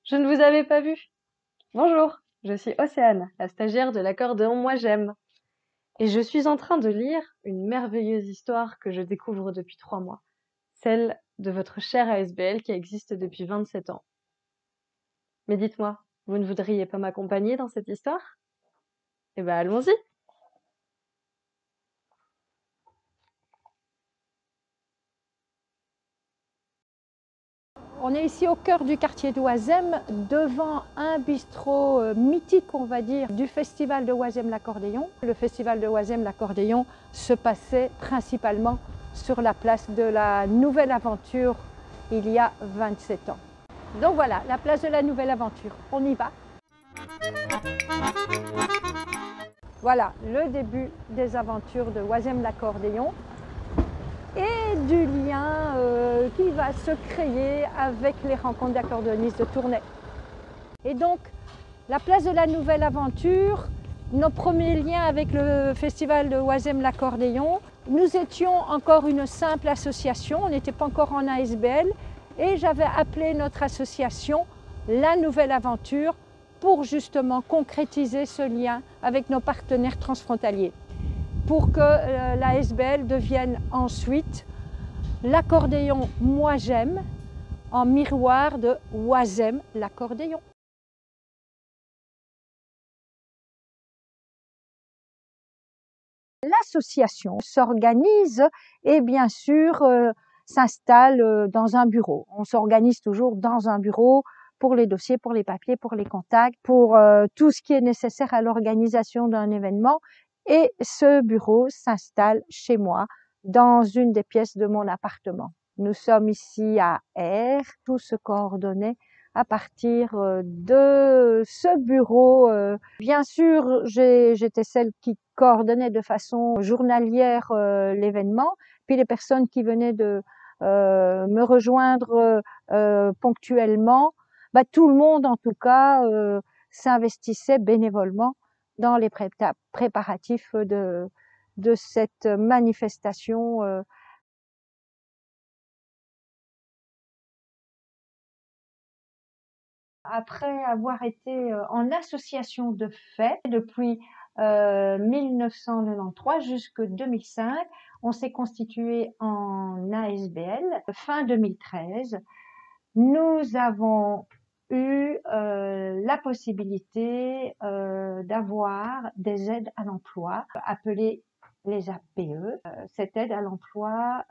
Je ne vous avais pas vu. Bonjour, je suis Océane, la stagiaire de l'accordéon Moi J'aime. Et je suis en train de lire une merveilleuse histoire que je découvre depuis 3 mois. Celle de votre chère ASBL qui existe depuis 27 ans. Mais dites-moi, vous ne voudriez pas m'accompagner dans cette histoire? Eh ben allons-y! On est ici au cœur du quartier d'Oisem, devant un bistrot mythique, on va dire, du festival de Oisem l'accordéon. Le festival de Oisem l'accordéon se passait principalement sur la place de la Nouvelle Aventure il y a 27 ans. Donc voilà, la place de la Nouvelle Aventure, on y va. Voilà le début des aventures de Oisem l'accordéon et du lien qui va se créer avec les rencontres d'accordéonistes de Tournai. Et donc, la place de la Nouvelle Aventure, nos premiers liens avec le festival de Oisem l'accordéon, nous étions encore une simple association, on n'était pas encore en ASBL, et j'avais appelé notre association La Nouvelle Aventure pour justement concrétiser ce lien avec nos partenaires transfrontaliers, pour que l'ASBL devienne ensuite l'accordéon Moi J'aime, en miroir de Oisem l'accordéon. L'association s'organise et bien sûr s'installe dans un bureau. On s'organise toujours dans un bureau pour les dossiers, pour les papiers, pour les contacts, pour tout ce qui est nécessaire à l'organisation d'un événement. Et ce bureau s'installe chez moi, dans une des pièces de mon appartement. Nous sommes ici à R, tout se coordonnait à partir de ce bureau. Bien sûr, j'étais celle qui coordonnait de façon journalière l'événement, puis les personnes qui venaient de me rejoindre ponctuellement, tout le monde en tout cas s'investissait bénévolement dans les préparatifs de cette manifestation. Après avoir été en association de fait depuis 1993 jusqu'en 2005, on s'est constitué en ASBL. Fin 2013, nous avons eu la possibilité d'avoir des aides à l'emploi appelées les APE. Cette aide à l'emploi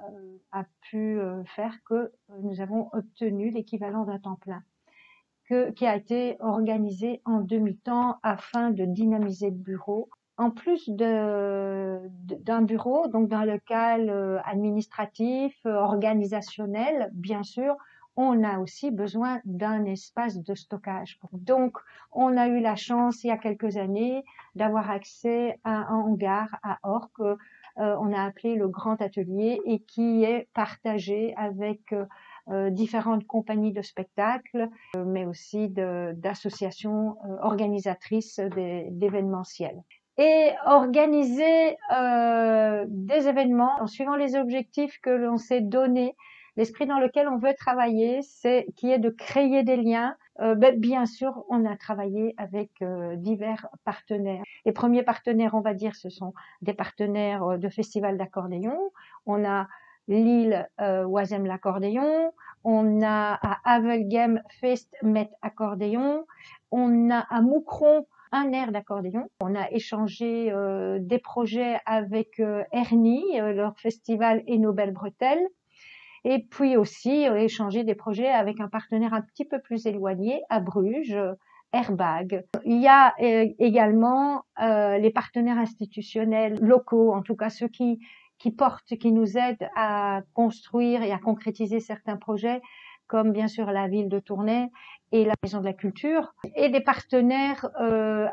a pu faire que nous avons obtenu l'équivalent d'un temps plein qui a été organisé en demi-temps afin de dynamiser le bureau. En plus d'un bureau, donc d'un local administratif, organisationnel, bien sûr, on a aussi besoin d'un espace de stockage. Donc, on a eu la chance, il y a quelques années, d'avoir accès à un hangar à Orques, on a appelé le Grand Atelier, et qui est partagé avec différentes compagnies de spectacles, mais aussi d'associations organisatrices d'événementiels. Et organiser des événements en suivant les objectifs que l'on s'est donnés, l'esprit dans lequel on veut travailler, qui est de créer des liens. Bien sûr, on a travaillé avec divers partenaires. Les premiers partenaires, on va dire, ce sont des partenaires de festivals d'accordéon. On a Lille Oisem l'accordéon, on a à Havelgem Fest Met accordéon, on a à Moucron un air d'accordéon. On a échangé des projets avec Ernie, leur festival et nos belles bretelles. Et puis aussi échanger des projets avec un partenaire un petit peu plus éloigné à Bruges, Airbag. Il y a également les partenaires institutionnels locaux, en tout cas ceux qui portent, qui nous aident à construire et à concrétiser certains projets, comme bien sûr la ville de Tournai et la Maison de la Culture, et des partenaires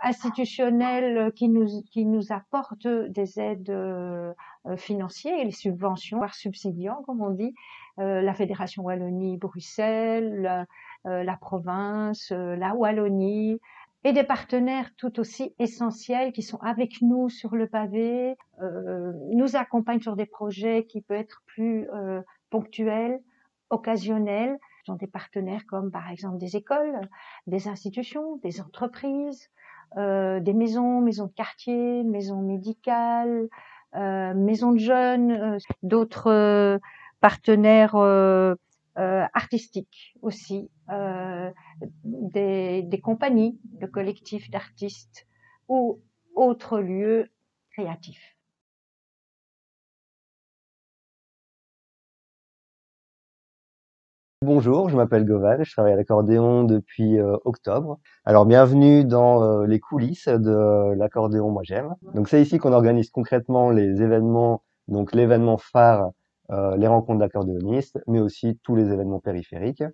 institutionnels qui nous apportent des aides financières, les subventions, voire subsidiants, comme on dit, la Fédération Wallonie-Bruxelles, la province, la Wallonie, et des partenaires tout aussi essentiels qui sont avec nous sur le pavé, nous accompagnent sur des projets qui peuvent être plus ponctuels, occasionnels, Ils ont des partenaires comme par exemple des écoles, des institutions, des entreprises, des maisons de quartier, maisons médicales, maisons de jeunes, d'autres partenaires artistiques aussi, des compagnies, de collectifs d'artistes ou autres lieux créatifs. Bonjour, je m'appelle Govan, je travaille à l'accordéon depuis octobre. Alors bienvenue dans les coulisses de l'accordéon Moi J'aime. Donc c'est ici qu'on organise concrètement les événements, donc l'événement phare, les rencontres d'accordéonistes, mais aussi tous les événements périphériques.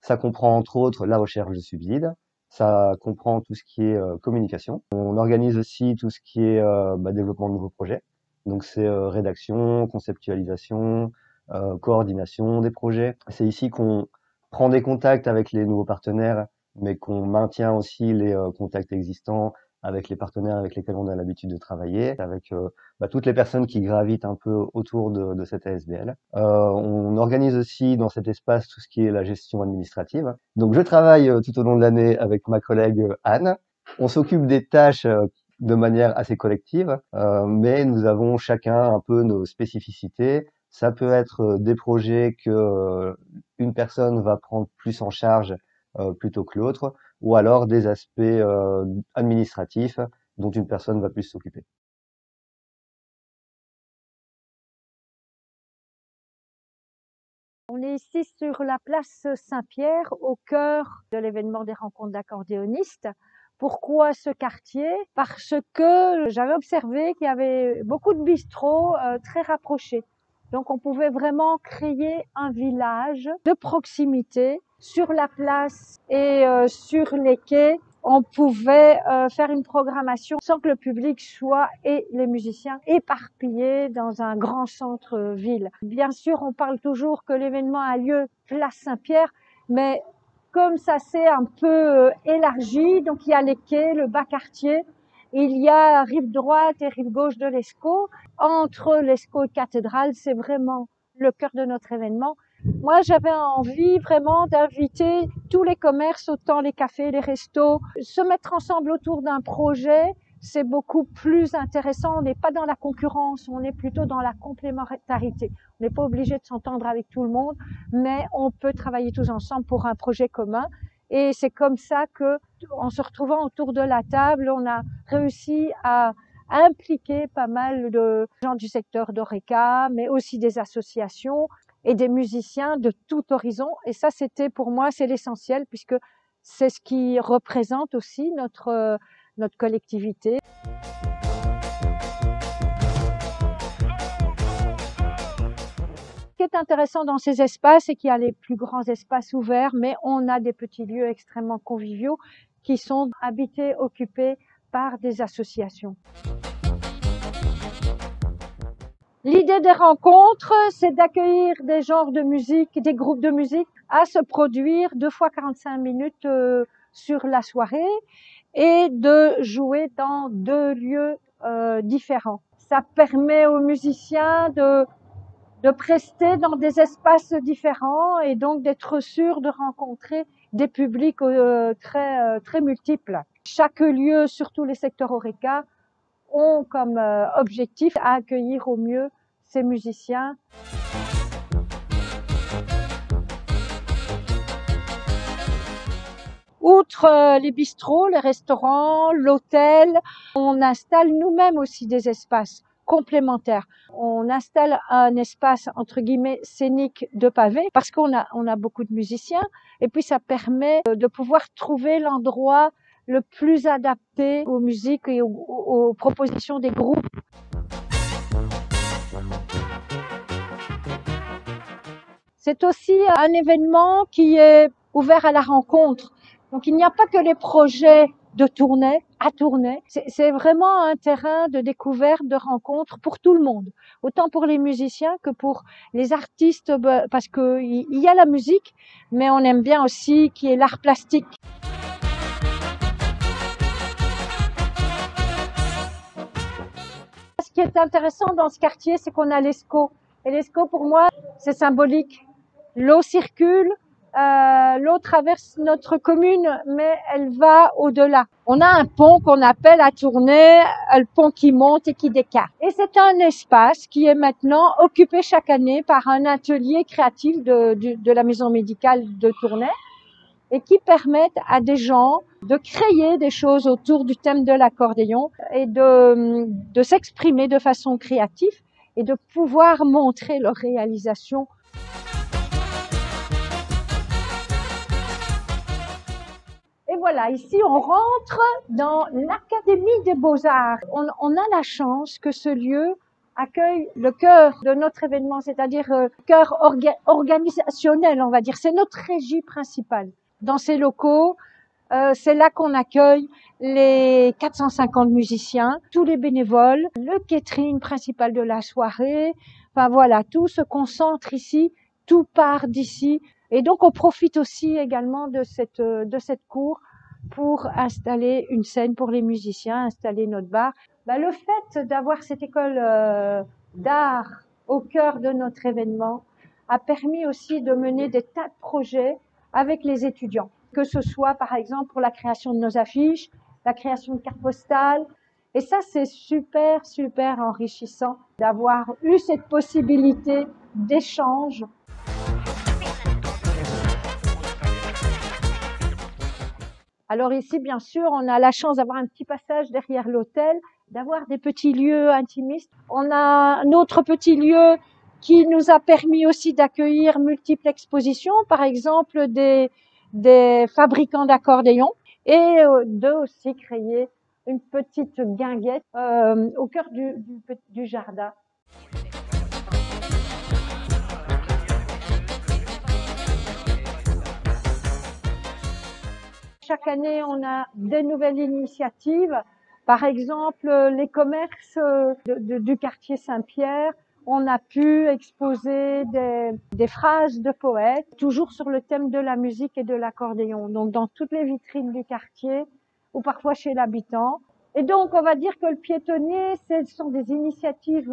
Ça comprend entre autres la recherche de subsides, ça comprend tout ce qui est communication. On organise aussi tout ce qui est développement de nouveaux projets. Donc c'est rédaction, conceptualisation, coordination des projets. C'est ici qu'on prend des contacts avec les nouveaux partenaires, mais qu'on maintient aussi les contacts existants avec les partenaires avec lesquels on a l'habitude de travailler, avec toutes les personnes qui gravitent un peu autour de cette ASBL. On organise aussi dans cet espace tout ce qui est la gestion administrative. Donc je travaille tout au long de l'année avec ma collègue Anne. On s'occupe des tâches de manière assez collective, mais nous avons chacun un peu nos spécificités. Ça peut être des projets que une personne va prendre plus en charge plutôt que l'autre, ou alors des aspects administratifs dont une personne va plus s'occuper. On est ici sur la place Saint-Pierre, au cœur de l'événement des rencontres d'accordéonistes. Pourquoi ce quartier? Parce que j'avais observé qu'il y avait beaucoup de bistrots très rapprochés. Donc on pouvait vraiment créer un village de proximité sur la place et sur les quais. On pouvait faire une programmation sans que le public soit et les musiciens éparpillés dans un grand centre-ville. Bien sûr, on parle toujours que l'événement a lieu place Saint-Pierre, mais comme ça s'est un peu élargi, donc il y a les quais, le bas quartier, il y a rive droite et rive gauche de l'Escaut. Entre l'Escaut et Cathédrale, c'est vraiment le cœur de notre événement. Moi, j'avais envie vraiment d'inviter tous les commerces, autant les cafés, les restos, se mettre ensemble autour d'un projet. C'est beaucoup plus intéressant. On n'est pas dans la concurrence, on est plutôt dans la complémentarité. On n'est pas obligé de s'entendre avec tout le monde, mais on peut travailler tous ensemble pour un projet commun. Et c'est comme ça que, en se retrouvant autour de la table, on a réussi à impliquer pas mal de gens du secteur d'Horeca, mais aussi des associations et des musiciens de tout horizon. Et ça, c'était pour moi, c'est l'essentiel, puisque c'est ce qui représente aussi notre collectivité. Ce qui est intéressant dans ces espaces, c'est qu'il y a les plus grands espaces ouverts, mais on a des petits lieux extrêmement conviviaux qui sont habités, occupés par des associations. L'idée des rencontres, c'est d'accueillir des genres de musique, des groupes de musique à se produire 2 fois 45 minutes sur la soirée et de jouer dans 2 lieux différents. Ça permet aux musiciens de prester dans des espaces différents et donc d'être sûr de rencontrer des publics très multiples. Chaque lieu, surtout les secteurs Horeca, ont comme objectif à accueillir au mieux ces musiciens. Outre les bistrots, les restaurants, l'hôtel, on installe nous-mêmes aussi des espaces complémentaires. On installe un espace entre guillemets scénique de pavé parce qu'on a beaucoup de musiciens et puis ça permet de pouvoir trouver l'endroit le plus adapté aux musiques et aux propositions des groupes. C'est aussi un événement qui est ouvert à la rencontre. Donc il n'y a pas que les projets de tournée à tourner. C'est vraiment un terrain de découverte, de rencontre pour tout le monde. Autant pour les musiciens que pour les artistes, parce qu'il y a la musique, mais on aime bien aussi qu'il y ait l'art plastique. Ce qui est intéressant dans ce quartier, c'est qu'on a l'Escaut. Et l'Escaut, pour moi, c'est symbolique. L'eau circule, L'eau traverse notre commune, mais elle va au-delà. On a un pont qu'on appelle à Tournai, le pont qui monte et qui décale. Et c'est un espace qui est maintenant occupé chaque année par un atelier créatif de la maison médicale de Tournai et qui permettent à des gens de créer des choses autour du thème de l'accordéon et de s'exprimer de façon créative et de pouvoir montrer leur réalisation. Et voilà, ici on rentre dans l'Académie des Beaux-Arts. On a la chance que ce lieu accueille le cœur de notre événement, c'est-à-dire le cœur organisationnel, on va dire. C'est notre régie principale. Dans ces locaux, c'est là qu'on accueille les 450 musiciens, tous les bénévoles, le catering principal de la soirée. Enfin voilà, tout se concentre ici, tout part d'ici. Et donc on profite aussi également de cette cour pour installer une scène pour les musiciens, installer notre bar. Le fait d'avoir cette école d'art au cœur de notre événement a permis aussi de mener des tas de projets avec les étudiants, que ce soit par exemple pour la création de nos affiches, la création de cartes postales. Et ça, c'est super enrichissant d'avoir eu cette possibilité d'échange. Alors ici, bien sûr, on a la chance d'avoir un petit passage derrière l'hôtel, d'avoir des petits lieux intimistes. On a un autre petit lieu qui nous a permis aussi d'accueillir multiples expositions, par exemple des fabricants d'accordéons, et de aussi créer une petite guinguette au cœur du jardin. Chaque année, on a des nouvelles initiatives. Par exemple, les commerces du quartier Saint-Pierre, on a pu exposer des phrases de poètes, toujours sur le thème de la musique et de l'accordéon. Donc, dans toutes les vitrines du quartier ou parfois chez l'habitant. Et donc, on va dire que le piétonnier, ce sont des initiatives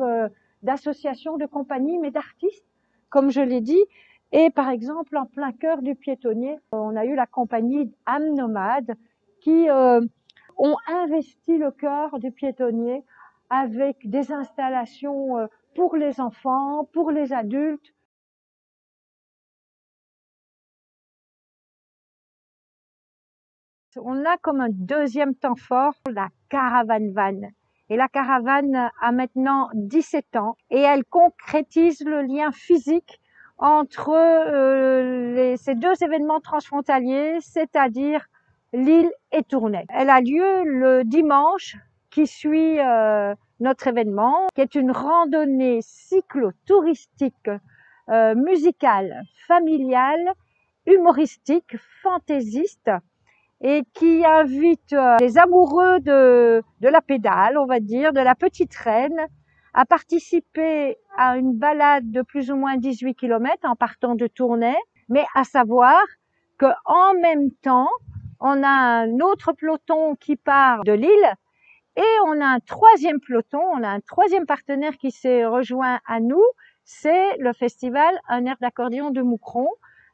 d'associations, de compagnies, mais d'artistes, comme je l'ai dit. Et par exemple, en plein cœur du piétonnier, on a eu la compagnie Âme Nomade qui ont investi le cœur du piétonnier avec des installations pour les enfants, pour les adultes. On a comme un deuxième temps fort la caravane van. Et la caravane a maintenant 17 ans et elle concrétise le lien physique entre ces deux événements transfrontaliers, c'est-à-dire Lille et Tournai. Elle a lieu le dimanche qui suit notre événement, qui est une randonnée cyclotouristique, musicale, familiale, humoristique, fantaisiste, et qui invite les amoureux de la pédale, on va dire, de la petite reine, à participer à une balade de plus ou moins 18 km en partant de Tournai, mais à savoir qu'en même temps, on a un autre peloton qui part de Lille et on a un troisième peloton, on a un troisième partenaire qui s'est rejoint à nous, c'est le festival Un air d'accordéon de Moucron.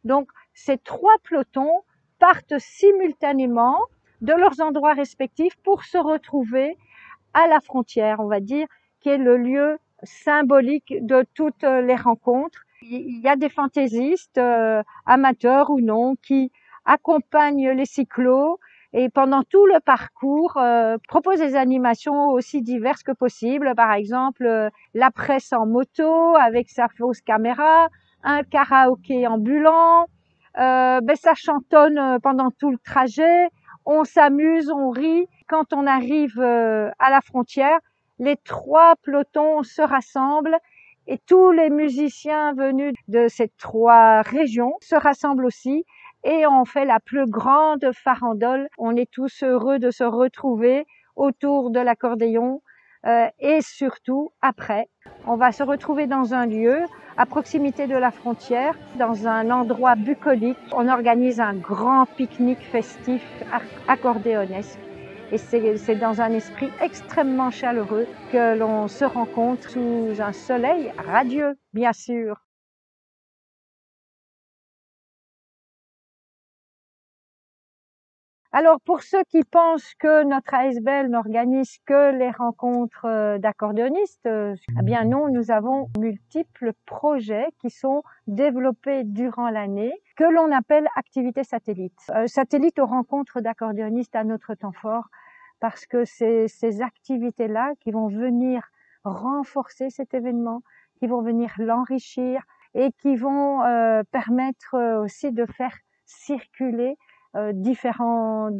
Donc ces trois pelotons partent simultanément de leurs endroits respectifs pour se retrouver à la frontière, on va dire, qui est le lieu symbolique de toutes les rencontres. Il y a des fantaisistes, amateurs ou non, qui accompagnent les cyclos et pendant tout le parcours proposent des animations aussi diverses que possible. Par exemple, la presse en moto avec sa fausse caméra, un karaoké ambulant, ça chantonne pendant tout le trajet, on s'amuse, on rit. Quand on arrive à la frontière, les trois pelotons se rassemblent et tous les musiciens venus de ces trois régions se rassemblent aussi et on fait la plus grande farandole. On est tous heureux de se retrouver autour de l'accordéon et surtout après, on va se retrouver dans un lieu à proximité de la frontière, dans un endroit bucolique. On organise un grand pique-nique festif accordéonesque. Et c'est dans un esprit extrêmement chaleureux que l'on se rencontre sous un soleil radieux, bien sûr. Alors, pour ceux qui pensent que notre ASBL n'organise que les rencontres d'accordéonistes, eh bien non, nous avons multiples projets qui sont développés durant l'année, que l'on appelle activités satellites. Satellites aux rencontres d'accordéonistes à notre temps fort, parce que c'est ces activités-là qui vont venir renforcer cet événement, qui vont venir l'enrichir et qui vont permettre aussi de faire circuler différents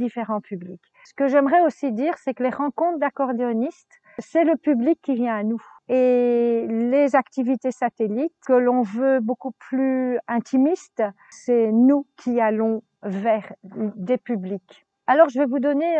publics. Ce que j'aimerais aussi dire, c'est que les rencontres d'accordéonistes, c'est le public qui vient à nous. Et les activités satellites que l'on veut beaucoup plus intimistes, c'est nous qui allons vers des publics. Alors, je vais vous donner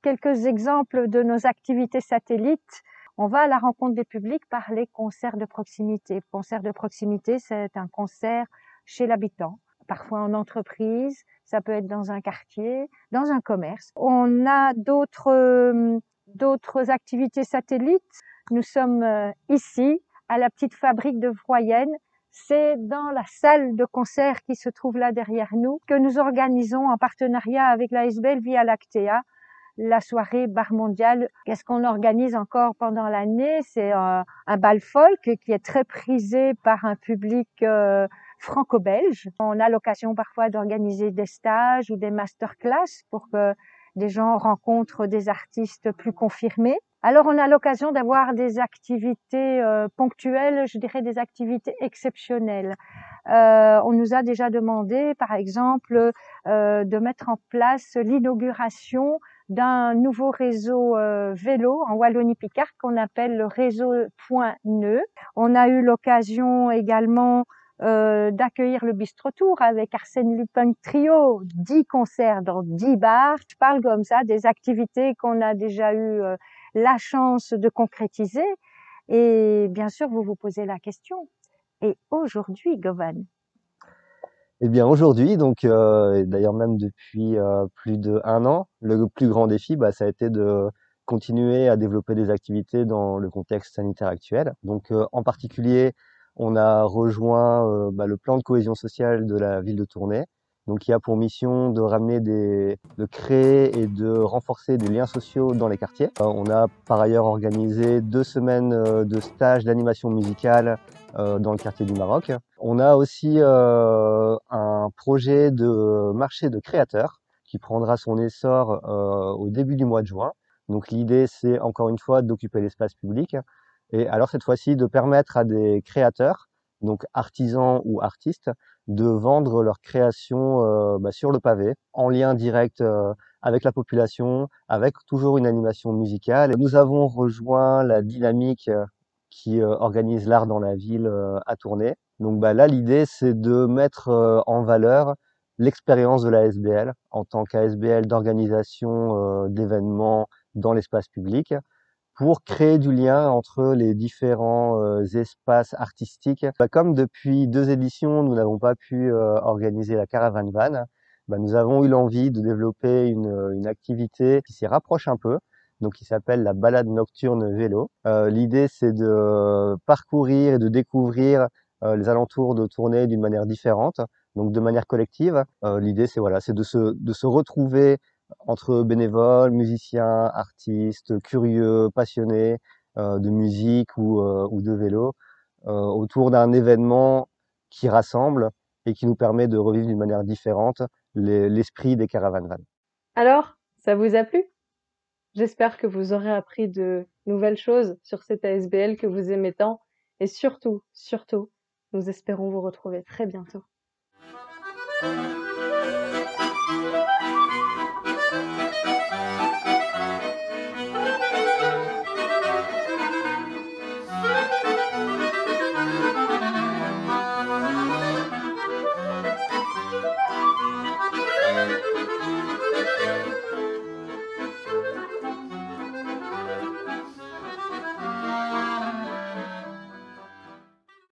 quelques exemples de nos activités satellites. On va à la rencontre des publics par les concerts de proximité. Concert de proximité, c'est un concert chez l'habitant, parfois en entreprise, ça peut être dans un quartier, dans un commerce. On a d'autres activités satellites. Nous sommes ici, à la petite fabrique de Vroyenne. C'est dans la salle de concert qui se trouve là derrière nous que nous organisons en partenariat avec l'ASBL Via Lactea la soirée bar mondial. Qu'est-ce qu'on organise encore pendant l'année? C'est un bal folk qui est très prisé par un public franco-belge. On a l'occasion parfois d'organiser des stages ou des masterclass pour que des gens rencontrent des artistes plus confirmés. Alors on a l'occasion d'avoir des activités ponctuelles, je dirais des activités exceptionnelles. On nous a déjà demandé, par exemple, de mettre en place l'inauguration d'un nouveau réseau vélo en Wallonie-Picard qu'on appelle le réseau Point Nœud. On a eu l'occasion également d'accueillir le Bistro Tour avec Arsène Lupin Trio, 10 concerts dans 10 bars. Je parle comme ça des activités qu'on a déjà eu la chance de concrétiser. Et bien sûr, vous vous posez la question. Et aujourd'hui, Govan? Eh bien aujourd'hui, donc d'ailleurs même depuis plus d'1 an, le plus grand défi, ça a été de continuer à développer des activités dans le contexte sanitaire actuel. Donc en particulier, on a rejoint le plan de cohésion sociale de la ville de Tournai, donc qui a pour mission de de créer et de renforcer des liens sociaux dans les quartiers. On a par ailleurs organisé 2 semaines de stage d'animation musicale dans le quartier du Maroc. On a aussi un projet de marché de créateurs qui prendra son essor au début du mois de juin. Donc l'idée, c'est encore une fois d'occuper l'espace public et alors cette fois-ci de permettre à des créateurs, donc artisans ou artistes, de vendre leurs créations sur le pavé, en lien direct avec la population, avec toujours une animation musicale. Et nous avons rejoint la dynamique qui organise l'art dans la ville à Tournai. Donc là, l'idée, c'est de mettre en valeur l'expérience de la SBL en tant qu'ASBL d'organisation d'événements dans l'espace public pour créer du lien entre les différents espaces artistiques. Comme depuis 2 éditions, nous n'avons pas pu organiser la Caravane Van, nous avons eu l'envie de développer une activité qui s'y rapproche un peu, donc qui s'appelle la balade nocturne vélo. L'idée, c'est de parcourir et de découvrir les alentours de Tournai d'une manière différente, donc de manière collective. L'idée, c'est de se retrouver entre bénévoles, musiciens, artistes, curieux, passionnés de musique ou de vélo, autour d'un événement qui rassemble et qui nous permet de revivre d'une manière différente l'esprit des caravanes van. Alors, ça vous a plu? J'espère que vous aurez appris de nouvelles choses sur cette ASBL que vous aimez tant et surtout, nous espérons vous retrouver très bientôt.